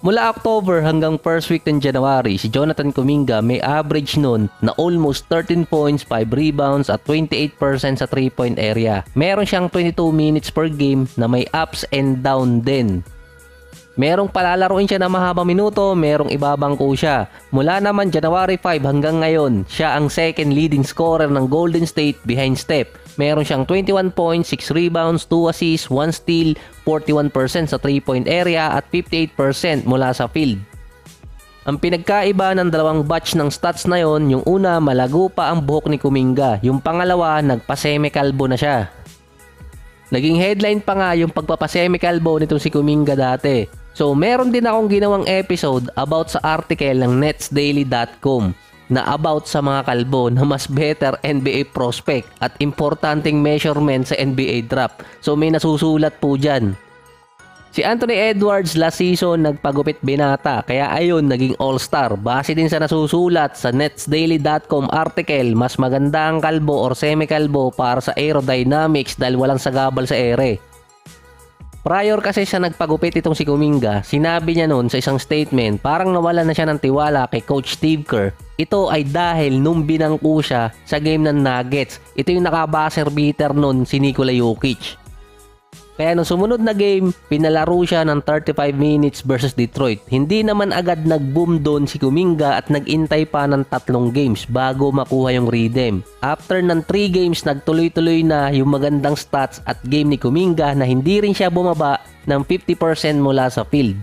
Mula October hanggang first week ng January, si Jonathan Kuminga may average nun na almost 13 points, 5 rebounds at 28% sa 3-point area. Meron siyang 22 minutes per game na may ups and down din. Merong palalaruin siya na mahabang minuto, merong ibabangko siya. Mula naman January 5 hanggang ngayon, siya ang second leading scorer ng Golden State behind Steph. Meron siyang 21 points, 6 rebounds, 2 assists, 1 steal, 41% sa 3-point area at 58% mula sa field. Ang pinagkaiba ng dalawang batch ng stats na yon, yung una malago pa ang buhok ni Kuminga, yung pangalawa nagpa-semi-kalbo na siya. Naging headline pa nga yung pagpapasemi-kalbo nitong si Kuminga dati. So meron din akong ginawang episode about sa article ng netsdaily.com na about sa mga kalbo na mas better NBA prospect at importanteng measurement sa NBA draft. So may nasusulat po dyan. Si Anthony Edwards last season nagpagupit binata kaya ayun naging all-star. Base din sa nasusulat sa netsdaily.com article, mas maganda ang kalbo or semi-kalbo para sa aerodynamics dahil walang sagabal sa ere. Prior kasi sa nagpagupit itong si Kuminga, sinabi niya noon sa isang statement parang nawala na siya ng tiwala kay Coach Steve Kerr. Ito ay dahil nung binangko siya sa game ng Nuggets. Ito yung nakabaser beater noon si Nikola Jokic. Kaya nung sumunod na game, pinalaro siya ng 35 minutes versus Detroit. Hindi naman agad nag-boom doon si Kuminga at nag-intay pa ng 3 games bago makuha yung rhythm. After ng 3 games, nagtuloy-tuloy na yung magandang stats at game ni Kuminga na hindi rin siya bumaba ng 50% mula sa field.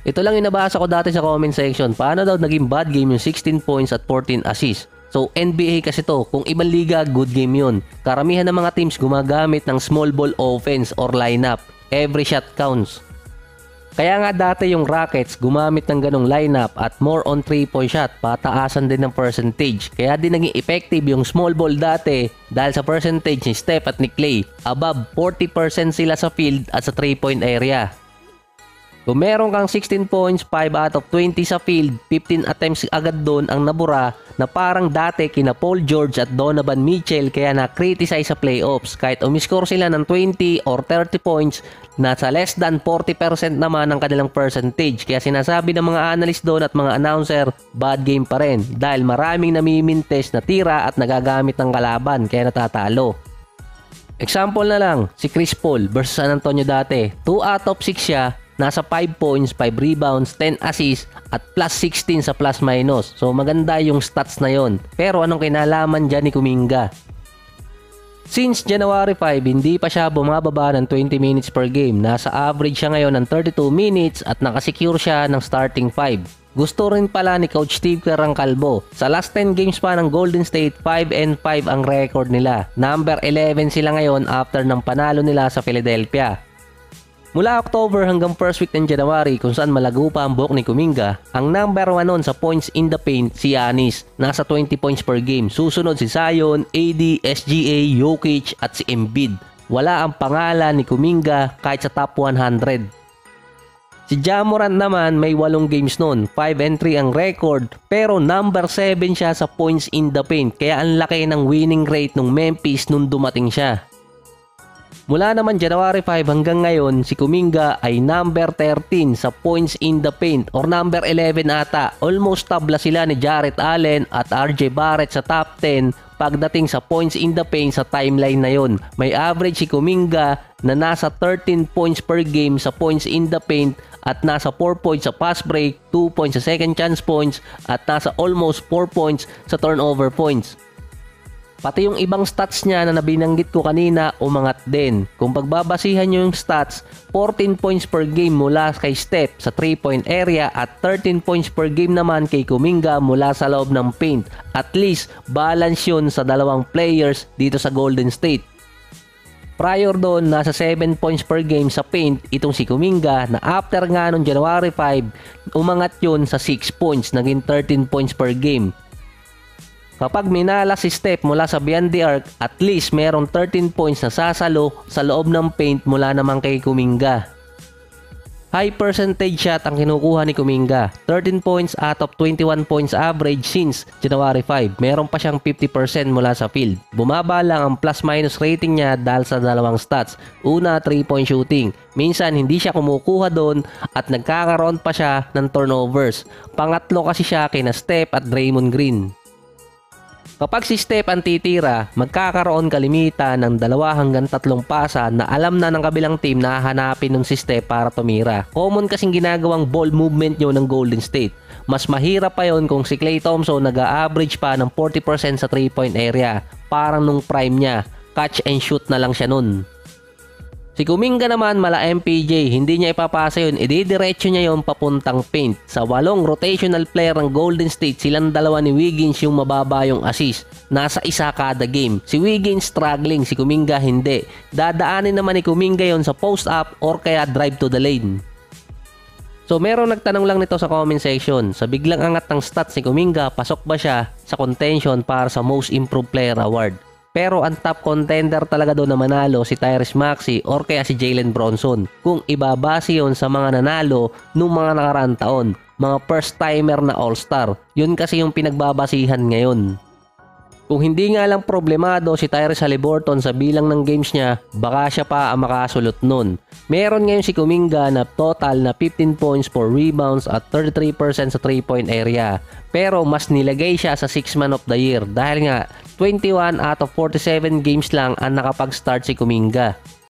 Ito lang yung nabasa ko dati sa comment section. Paano daw naging bad game yung 16 points at 14 assists? So NBA kasi to, kung ibang liga, good game yun. Karamihan ng mga teams gumagamit ng small ball offense or lineup. Every shot counts. Kaya nga dati yung Rockets gumamit ng ganong lineup at more on 3-point shot, pataasan din ng percentage. Kaya din naging effective yung small ball dati dahil sa percentage ni Steph at ni Clay. Above 40% sila sa field at sa 3-point area. Kung meron kang 16 points, 5 out of 20 sa field, 15 attempts agad doon ang nabura na parang dati kina Paul George at Donovan Mitchell kaya na-criticize sa playoffs. Kahit umiscore sila ng 20 or 30 points, nasa less than 40% naman ang kanilang percentage. Kaya sinasabi ng mga analyst doon at mga announcer, bad game pa rin dahil maraming namimintes na tira at nagagamit ng kalaban kaya natatalo. Example na lang, si Chris Paul versus San Antonio dati, 2 out of 6 siya, nasa 5 points, 5 rebounds, 10 assists at plus 16 sa plus minus. So maganda yung stats na yon. Pero anong kinalaman dyan ni Kuminga? Since January 5, hindi pa siya bumababa ng 20 minutes per game. Nasa average siya ngayon ng 32 minutes at nakasecure siya ng starting 5. Gusto rin pala ni Coach Steve Kerr ang kalbo. Sa last 10 games pa ng Golden State, 5-5 ang record nila. Number 11 sila ngayon after ng panalo nila sa Philadelphia. Mula October hanggang first week ng January kung saan malago pa ang buhok ni Kuminga, ang number 1 nun sa points in the paint si Giannis, nasa 20 points per game. Susunod si Zion, AD, SGA, Jokic at si Embiid. Wala ang pangalan ni Kuminga kahit sa top 100. Si Ja Morant naman may 8 games nun, 5-3 ang record pero number 7 siya sa points in the paint kaya ang laki ng winning rate ng Memphis nung dumating siya. Mula naman January 5 hanggang ngayon, si Kuminga ay number 13 sa points in the paint or number 11 ata. Almost tabla sila ni Jarrett Allen at RJ Barrett sa top 10 pagdating sa points in the paint sa timeline na yon. May average si Kuminga na nasa 13 points per game sa points in the paint at nasa 4 points sa pass break, 2 points sa second chance points at nasa almost 4 points sa turnover points. Pati yung ibang stats niya na nabinanggit ko kanina umangat din. Kung pagbabasihan nyo yung stats, 14 points per game mula kay Steph sa 3-point area at 13 points per game naman kay Kuminga mula sa loob ng paint. At least, balance yun sa dalawang players dito sa Golden State. Prior doon, nasa 7 points per game sa paint itong si Kuminga na after nga noong January 5, umangat yun sa 6 points, naging 13 points per game. Kapag minala si Steph mula sa beyond the arc, at least merong 13 points na sasalo sa loob ng paint mula naman kay Kuminga. High percentage shot ang kinukuha ni Kuminga. 13 points out of 21 points average since January 5. Meron pa siyang 50% mula sa field. Bumaba lang ang plus-minus rating niya dahil sa dalawang stats. Una, 3-point shooting. Minsan hindi siya kumukuha doon at nagkakaroon pa siya ng turnovers. Pangatlo kasi siya kina Steph at Draymond Green. Kapag si Steph ang titira, magkakaroon kalimitan ng 2 hanggang 3 pasa na alam na ng kabilang team na hahanapin ng si Steph para tumira. Common kasing ginagawang ball movement nyo ng Golden State. Mas mahirap pa yon kung si Klay Thompson nag-a-average pa ng 40% sa 3-point area. Parang nung prime niya, catch and shoot na lang siya nun. Si Kuminga naman mala MPJ, hindi niya ipapasa yun, ididiretso niya yon papuntang paint. Sa 8 rotational player ng Golden State, silang dalawa ni Wiggins yung mababa yung assist. Nasa isa kada game. Si Wiggins struggling, si Kuminga hindi. Dadaanin naman ni Kuminga yon sa post-up or kaya drive to the lane. So merong nagtanong lang nito sa comment section, sa biglang angat ng stats ni Kuminga, pasok ba siya sa contention para sa Most Improved Player Award? Pero ang top contender talaga doon na manalo si Tyrese Maxey or kaya si Jalen Bronson. Kung ibabase yon sa mga nanalo nung mga nakaraang taon, mga first timer na all-star. Yun kasi yung pinagbabasihan ngayon. Kung hindi nga lang problemado si Tyrese Haliburton sa bilang ng games niya, baka siya pa ang makasulot nun. Meron ngayon si Kuminga na total na 15 points, 4 rebounds at 33% sa 3-point area. Pero mas nilagay siya sa 6 man of the year dahil nga 21 out of 47 games lang ang nakapag-start si Kuminga.